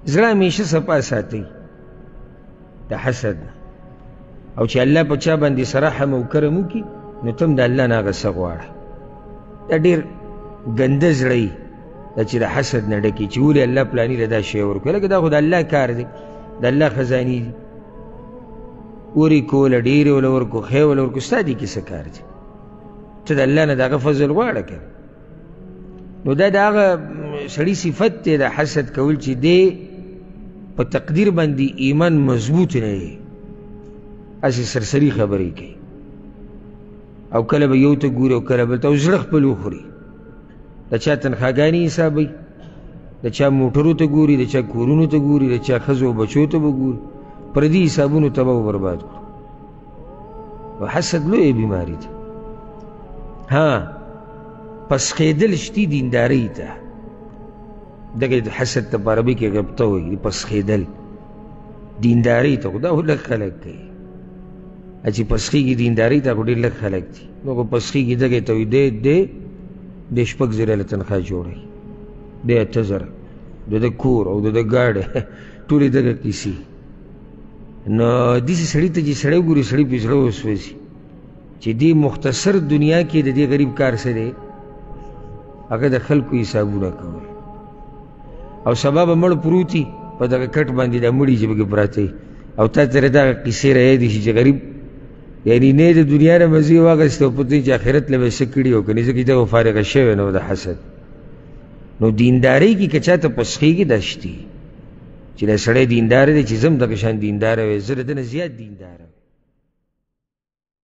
زړه همیشه صفا ساتئ د حسد نه، او چې الله په چا باندې سره رحم او کرم وکړي نو ته هم د الله نه هغه څه غواړه. دا ډېر ګنده زړه یي دا چې د حسد نه ډکي چې ولې الله پلاني له دا شی ورکوي. لکه دا خو د الله کار دی، د الله خزانې دي، ورې کوله ډېرې وله ورکو ښې وله ورکو، ستا دې کې څه کار دی؟ ته د الله نه د هغه فضل غواړه که نو دا د هغه سړي صفت دی د حسد کول چې دی په تقدیر باندې ایمان مضبوط نه دی، هسې سرسري خبرې کوي او کله به یو ته ګوري او کله بل ته، او زړه خپل وخوري. د چا تنخواګانې حسابوي، د چا موټرو ته ګوري، د چا کورونو ته ګوري، د چا ښځو او بچو ته به ګوري، پردي حسابونو تباه و برباد کړو. و حسد لویه بیماري ده. ها پسخېدل شتي دیندارۍ ته، دغه حسد ته په عربي کې غبطه وایي، پسخېدل دیندارۍ ته. خو دا خو لږ خلک کوي، چې پسخېږي دیندارۍ ته خو ډېر لږ خلک دي. نو خو پسخېږي دغې ته وایي د شپږ زره له تنخواه جوړوي، د 8,000 د ده کور او د ده ګاډی ټولې دغه کیسې. نو داسې سړي ته چې سړی وګوري سړي پې زړه وسوځي چې دې مختصر دنیا کې د دې غریب کار څه دی؟ هغه د خلکو حسابونه کول، او سبا به مړ پروت وي په دغه کټ باندې دا مړي چې پکې پراته وي، او تا ته دغه کیسې رایادې شي چې غریب یعنی نه د دنیا نه مزې واخیستې او پته چې آخرت له به څه کړي او که نه ځکه دغه فارغه شوی نه و د حسد. نو دیندارۍ کې که چا ته پسخېږي دا شتي چې دا سړی دیندار دی چې زه هم دغه شان دینداره وی، زه د ده نه زیات دینداره